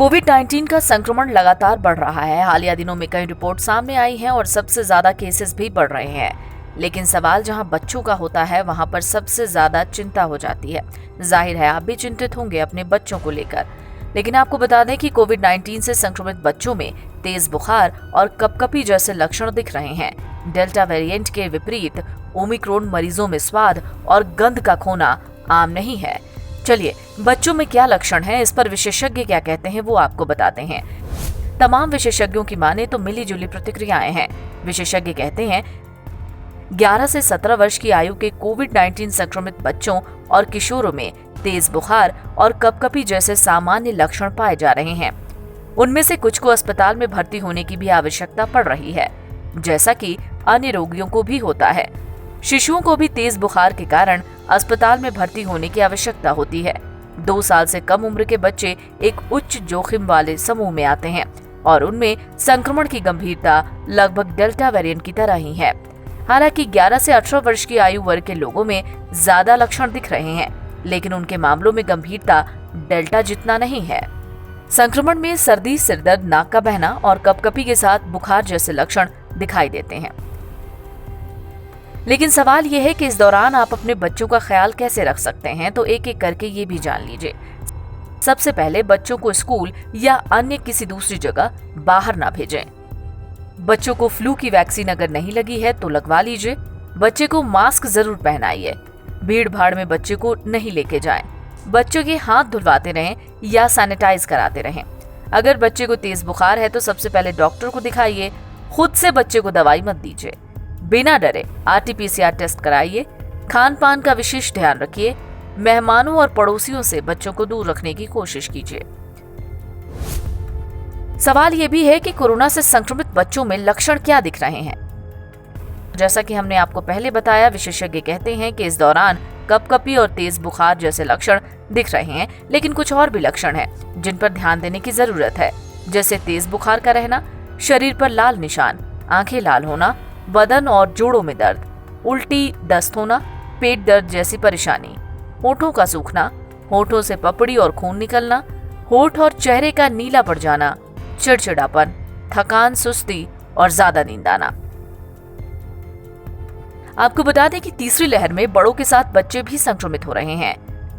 कोविड-19 का संक्रमण लगातार बढ़ रहा है। हालिया दिनों में कई रिपोर्ट सामने आई हैं और सबसे ज्यादा केसेस भी बढ़ रहे हैं। लेकिन सवाल जहां बच्चों का होता है वहां पर सबसे ज्यादा चिंता हो जाती है। जाहिर है आप भी चिंतित होंगे अपने बच्चों को लेकर। लेकिन आपको बता दें कि कोविड-19 से संक्रमित बच्चों में तेज बुखार और कपकपी जैसे लक्षण दिख रहे हैं। डेल्टा वेरिएंट के विपरीत ओमिक्रॉन मरीजों में स्वाद और गंध का खोना आम नहीं है। चलिए बच्चों में क्या लक्षण हैं, इस पर विशेषज्ञ क्या कहते हैं वो आपको बताते हैं। तमाम विशेषज्ञों की माने तो मिली जुली प्रतिक्रियाएं हैं। विशेषज्ञ कहते हैं 11 से 17 वर्ष की आयु के कोविड-19 संक्रमित बच्चों और किशोरों में तेज बुखार और कपकपी जैसे सामान्य लक्षण पाए जा रहे हैं। उनमें से कुछ को अस्पताल में भर्ती होने की भी आवश्यकता पड़ रही है, जैसा कि अन्य रोगियों को भी होता है। शिशुओं को भी तेज बुखार के कारण अस्पताल में भर्ती होने की आवश्यकता होती है। 2 साल से कम उम्र के बच्चे एक उच्च जोखिम वाले समूह में आते हैं और उनमें संक्रमण की गंभीरता लगभग डेल्टा वेरिएंट की तरह ही है। हालांकि 11 से 18 वर्ष की आयु वर्ग के लोगों में ज्यादा लक्षण दिख रहे हैं, लेकिन उनके मामलों में गंभीरता डेल्टा जितना नहीं है। संक्रमण में सर्दी, सिरदर्द, नाक का बहना और कपकपी के साथ बुखार जैसे लक्षण दिखाई देते हैं। लेकिन सवाल यह है कि इस दौरान आप अपने बच्चों का ख्याल कैसे रख सकते हैं, तो एक एक करके ये भी जान लीजिए। सबसे पहले बच्चों को स्कूल या अन्य किसी दूसरी जगह बाहर ना भेजें। बच्चों को फ्लू की वैक्सीन अगर नहीं लगी है तो लगवा लीजिए। बच्चे को मास्क जरूर पहनाइए। भीड़ भाड़ में बच्चे को नहीं लेके जाएं। बच्चों के हाथ धुलवाते रहें या सैनिटाइज कराते रहें। अगर बच्चे को तेज बुखार है तो सबसे पहले डॉक्टर को दिखाइए। खुद से बच्चे को दवाई मत दीजिए। बिना डरे RT-PCR टेस्ट कराइए। खान पान का विशेष ध्यान रखिए। मेहमानों और पड़ोसियों से बच्चों को दूर रखने की कोशिश कीजिए। सवाल यह भी है कि कोरोना से संक्रमित बच्चों में लक्षण क्या दिख रहे हैं। जैसा कि हमने आपको पहले बताया, विशेषज्ञ कहते हैं कि इस दौरान कपकपी और तेज बुखार जैसे लक्षण दिख रहे हैं, लेकिन कुछ और भी लक्षण हैं जिन पर ध्यान देने की जरूरत है, जैसे तेज बुखार का रहना, शरीर पर लाल निशान, आंखें लाल होना, बदन और जोड़ों में दर्द, उल्टी, दस्त होना, पेट दर्द जैसी परेशानी, होठों का सूखना, होठों से पपड़ी और खून निकलना, होठ और चेहरे का नीला पड़ जाना, चिड़चिड़ापन, थकान, सुस्ती और ज्यादा नींद आना। आपको बता दें कि तीसरी लहर में बड़ों के साथ बच्चे भी संक्रमित हो रहे हैं।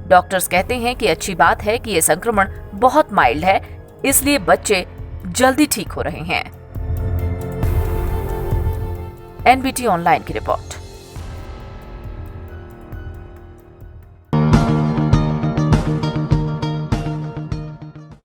डॉक्टर्स कहते हैं कि अच्छी बात है कि यह संक्रमण बहुत माइल्ड है, इसलिए बच्चे जल्दी ठीक हो रहे हैं। NBT ऑनलाइन की रिपोर्ट।